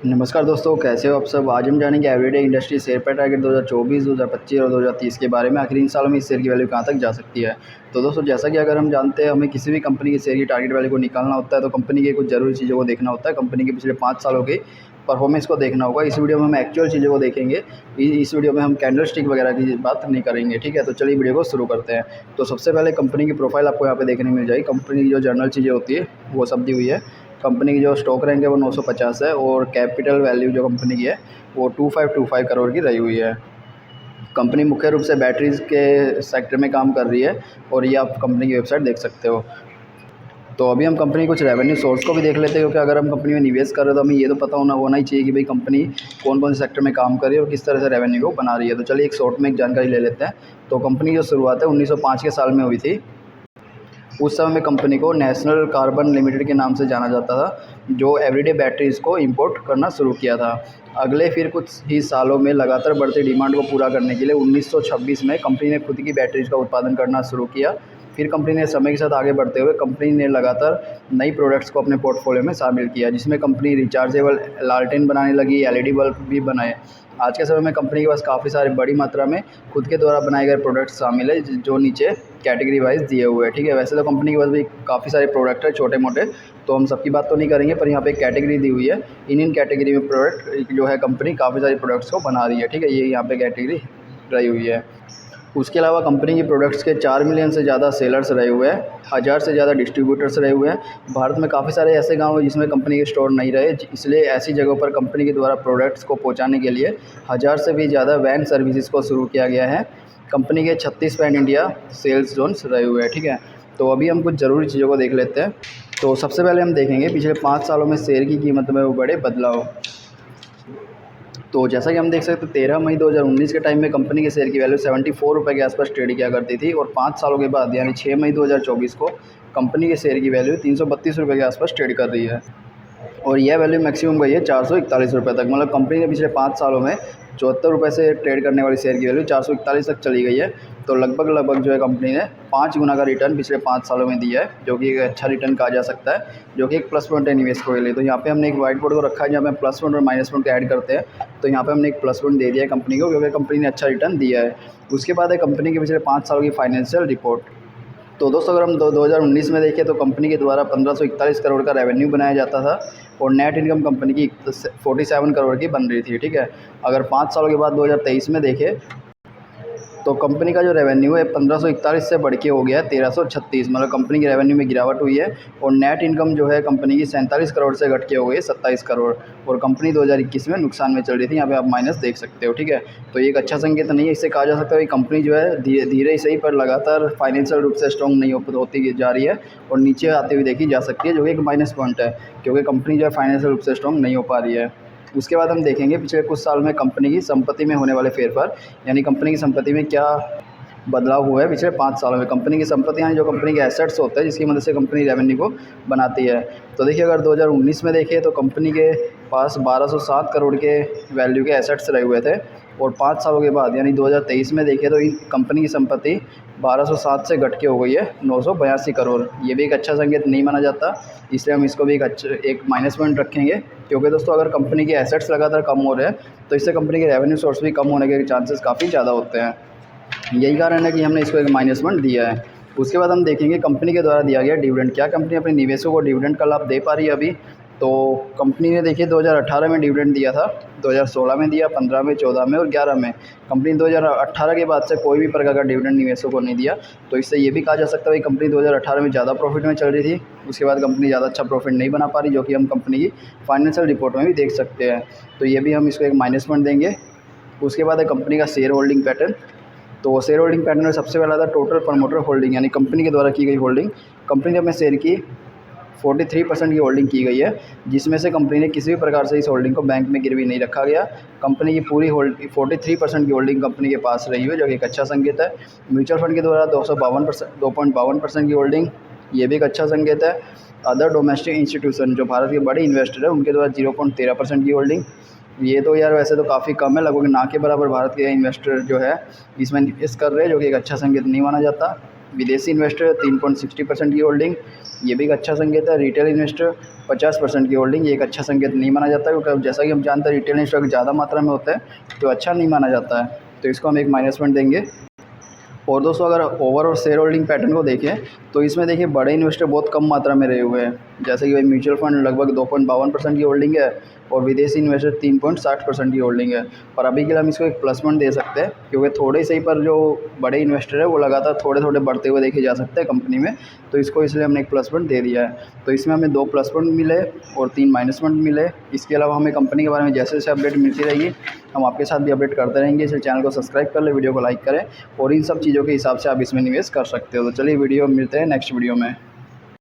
नमस्कार दोस्तों, कैसे हो आप सब। आज हम जानेंगे एवरीडे इंडस्ट्री शेयर पर टारगेट 2024, 2025 और 2030 के बारे में। आखिर इन सालों में इस शेयर की वैल्यू कहां तक जा सकती है। तो दोस्तों, जैसा कि अगर हम जानते हैं हमें किसी भी कंपनी के शेयर की टारगेट वैल्यू को निकालना होता है तो कंपनी की कुछ ज़रूरी चीज़ों को देखना होता है। कंपनी के पिछले 5 सालों की परफॉर्मेंस को देखना होगा। इस वीडियो में हम एक्चुअल चीज़ों को देखेंगे। इस वीडियो में हम कैंडल स्टिक वगैरह की बात नहीं करेंगे, ठीक है। तो चलिए वीडियो को शुरू करते हैं। तो सबसे पहले कंपनी की प्रोफाइल आपको यहाँ पे देखने मिल जाएगी। कंपनी की जो जर्नल चीज़ें होती है वो सब दी हुई है। कंपनी की जो स्टॉक रैंक है वो 950 है और कैपिटल वैल्यू जो कंपनी की है वो 2525 करोड़ की रही हुई है। कंपनी मुख्य रूप से बैटरीज़ के सेक्टर में काम कर रही है और ये आप कंपनी की वेबसाइट देख सकते हो। तो अभी हम कंपनी कुछ रेवेन्यू सोर्स को भी देख लेते हैं, क्योंकि अगर हम कंपनी में निवेश कर रहे हैं तो हमें ये तो पता होना ही चाहिए कि भाई कंपनी कौन कौन से सेक्टर में काम कर रही है और किस तरह से रेवेन्यू को बना रही है। तो चलिए एक शॉर्ट में एक जानकारी ले लेते हैं। तो कंपनी की जो शुरुआत है 1905 के साल में हुई थी। उस समय में कंपनी को नेशनल कार्बन लिमिटेड के नाम से जाना जाता था, जो एवरीडे बैटरीज़ को इंपोर्ट करना शुरू किया था। अगले फिर कुछ ही सालों में लगातार बढ़ती डिमांड को पूरा करने के लिए 1926 में कंपनी ने खुद की बैटरीज़ का उत्पादन करना शुरू किया। फिर कंपनी ने समय के साथ आगे बढ़ते हुए कंपनी ने लगातार नई प्रोडक्ट्स को अपने पोर्टफोलियो में शामिल किया, जिसमें कंपनी रिचार्जेबल लालटेन बनाने लगी, एलईडी बल्ब भी बनाए। आज के समय में कंपनी के पास काफ़ी सारे बड़ी मात्रा में खुद के द्वारा बनाए गए प्रोडक्ट्स शामिल है, जो नीचे कैटेगरी वाइज दिए हुए हैं, ठीक है। वैसे तो कंपनी के पास भी काफ़ी सारे प्रोडक्ट है छोटे मोटे, तो हम सबकी बात तो नहीं करेंगे, पर यहाँ पे एक कैटेगरी दी हुई है। इन कैटेगरी में प्रोडक्ट जो है कंपनी काफ़ी सारे प्रोडक्ट्स को बना रही है, ठीक है। ये यहाँ पे कैटेगरी रही हुई है। उसके अलावा कंपनी की प्रोडक्ट्स के 4 मिलियन से ज़्यादा सेलर्स रहे हुए हैं, 1000 से ज़्यादा डिस्ट्रीब्यूटर्स रहे हुए हैं। भारत में काफ़ी सारे ऐसे गांव हैं जिसमें कंपनी के स्टोर नहीं रहे, इसलिए ऐसी जगहों पर कंपनी के द्वारा प्रोडक्ट्स को पहुंचाने के लिए 1000 से भी ज़्यादा वैन सर्विसेज को शुरू किया गया है। कंपनी के 36 पैन इंडिया सेल्स जोन्स रहे हुए हैं, ठीक है। तो अभी हम कुछ ज़रूरी चीज़ों को देख लेते हैं। तो सबसे पहले हम देखेंगे पिछले 5 सालों में शेयर की कीमत में वो बड़े बदलाव। तो जैसा कि हम देख सकते हैं 13 मई 2019 के टाइम में कंपनी के शेयर की वैल्यू 74 रुपये के आसपास ट्रेड किया करती थी, और 5 सालों के बाद यानी 6 मई 2024 को कंपनी के शेयर की वैल्यू 332 रुपये के आसपास ट्रेड कर रही है, और यह वैल्यू मैक्सिमम गई है 441 रुपये तक। मतलब कंपनी ने पिछले 5 सालों में 74 रुपये से ट्रेड करने वाली शेयर की वैल्यू 441 तक चली गई है। तो लगभग जो है कंपनी ने 5 गुना का रिटर्न पिछले 5 सालों में दिया है, जो कि एक अच्छा रिटर्न कहा जा सकता है, जो कि एक प्लस पॉइंट है निवेशकों के लिए। तो यहाँ पे हमने एक व्हाइट बोर्ड को रखा है जहाँ पे प्लस पॉइंट और माइनस पॉइंट ऐड करते हैं। तो यहाँ पे हमने एक प्लस पॉइंट दे दिया है कंपनी को, क्योंकि कंपनी ने अच्छा रिटर्न दिया है। उसके बाद है कंपनी के पिछले 5 सालों की फाइनेंशियल रिपोर्ट। तो दोस्तों, अगर हम 2019 में देखें तो कंपनी के द्वारा 1541 करोड़ का रेवेन्यू बनाया जाता था और नेट इनकम कंपनी की 47 करोड़ की बन रही थी, ठीक है। अगर 5 सालों के बाद 2023 में देखें तो कंपनी का जो रेवेन्यू है 1541 से बढ़ के हो गया है 1336। मतलब कंपनी की रेवेन्यू में गिरावट हुई है, और नेट इनकम जो है कंपनी की 47 करोड़ से घट के हो गई है 27 करोड़, और कंपनी 2021 में नुकसान में चल रही थी। यहाँ पे आप माइनस देख सकते हो, ठीक है। तो ये एक अच्छा संकेत नहीं है। इससे कहा जा सकता है कि कंपनी जो है धीरे धीरे ही सही पर लगातार फाइनेंशियल रूप से स्ट्रॉन्ग नहीं होती जा रही है, और नीचे आती हुई देखी जा सकती है, जो कि एक माइनस पॉइंट है, क्योंकि कंपनी जो है फाइनेंशियल रूप से स्ट्रॉन्ग नहीं हो पा रही है। उसके बाद हम देखेंगे पिछले कुछ साल में कंपनी की संपत्ति में होने वाले फेरफार, यानी कंपनी की संपत्ति में क्या बदलाव हुआ है पिछले 5 सालों में। कंपनी की संपत्ति यानी जो कंपनी के एसेट्स होते हैं जिसकी मदद से कंपनी रेवेन्यू को बनाती है। तो देखिए, अगर 2019 में देखें तो कंपनी के पास 1207 करोड़ के वैल्यू के एसेट्स रहे हुए थे, और 5 सालों के बाद यानी 2023 में देखें तो इन कंपनी की संपत्ति 1207 से घट के हो गई है 982 करोड़। ये भी एक अच्छा संकेत नहीं माना जाता, इसलिए हम इसको भी एक माइनस पॉइंट रखेंगे। क्योंकि दोस्तों, अगर कंपनी के एसेट्स लगातार कम हो रहे हैं तो इससे कंपनी के रेवेन्यू सोर्स भी कम होने के चांसेस काफ़ी ज़्यादा होते हैं। यही कारण है कि हमने इसको एक माइनस पॉइंट दिया है। उसके बाद हम देखेंगे कंपनी के द्वारा दिया गया डिविडेंड। क्या कंपनी अपने निवेशकों को डिविडेंड का लाभ दे पा रही है अभी? तो कंपनी ने देखिए 2018 में डिविडेंड दिया था, 2016 में दिया, 15 में, 14 में और 11 में। कंपनी 2018 के बाद से कोई भी प्रकार का डिविडेंड निवेशकों को नहीं दिया। तो इससे ये भी कहा जा सकता है कि कंपनी 2018 में ज़्यादा प्रॉफिट में चल रही थी, उसके बाद कंपनी ज़्यादा अच्छा प्रॉफिट नहीं बना पा रही, जो कि हम कंपनी की फाइनेंशियल रिपोर्ट में भी देख सकते हैं। तो ये भी हम इसको एक माइनस पॉइंट देंगे। उसके बाद है कंपनी का शेयर होल्डिंग पैटर्न। तो शेयर होल्डिंग पैटर्न में सबसे पहला था टोटल प्रमोटर होल्डिंग, यानी कंपनी के द्वारा की गई होल्डिंग। कंपनी ने अपने शेयर की 43% की होल्डिंग की गई है, जिसमें से कंपनी ने किसी भी प्रकार से इस होल्डिंग को बैंक में गिरवी नहीं रखा गया। कंपनी की पूरी 43% की होल्डिंग कंपनी के पास रही हुई है, जो कि एक अच्छा संकेत है। म्यूचुअल फंड के द्वारा 2.52% की होल्डिंग, ये भी एक अच्छा संकेत है। अदर डोमेस्टिक इंस्टीट्यूशन जो भारत के बड़े इन्वेस्टर हैं उनके द्वारा 0.13% की होल्डिंग, ये तो यार वैसे तो काफ़ी कम है, लगभग ना के बराबर भारत के इन्वेस्टर जो है इसमें निवेश कर रहे हैं, जो कि एक अच्छा संकेत नहीं माना जाता। विदेशी इन्वेस्टर 3.60% की होल्डिंग, ये भी एक अच्छा संकेत है। रिटेल इन्वेस्टर 50% की होल्डिंग, ये एक अच्छा संकेत नहीं माना जाता, क्योंकि जैसा कि हम जानते हैं रिटेल इन्वेस्टर ज़्यादा मात्रा में होता है तो अच्छा नहीं माना जाता है, तो इसको हम एक माइनस पॉइंट देंगे। और दोस्तों अगर ओवर और शेयर होल्डिंग पैटर्न को देखें तो इसमें देखिए बड़े इन्वेस्टर बहुत कम मात्रा में रहे हुए हैं, जैसे कि भाई म्यूचुअल फंड लगभग 2.52% की होल्डिंग है और विदेशी इन्वेस्टर 3.60% की होल्डिंग है। और अभी के लिए हम इसको एक प्लस पॉइंट दे सकते हैं, क्योंकि थोड़े से ही पर जो बड़े इन्वेस्टर है वो लगातार थोड़े थोड़े बढ़ते हुए देखे जा सकते हैं कंपनी में, तो इसको इसलिए हमने एक प्लस पॉइंट दे दिया है। तो इसमें हमें 2 प्लस पॉइंट मिले और 3 माइनस पॉइंट मिले। इसके अलावा हमें कंपनी के बारे में जैसे जैसे अपडेट मिलती रहेगी हम आपके साथ भी अपडेट करते रहेंगे, इसलिए चैनल को सब्सक्राइब कर ले, वीडियो को लाइक करें और इन सब चीज़ों के हिसाब से आप इसमें निवेश कर सकते हो। तो चलिए वीडियो मिलते हैं नेक्स्ट वीडियो में।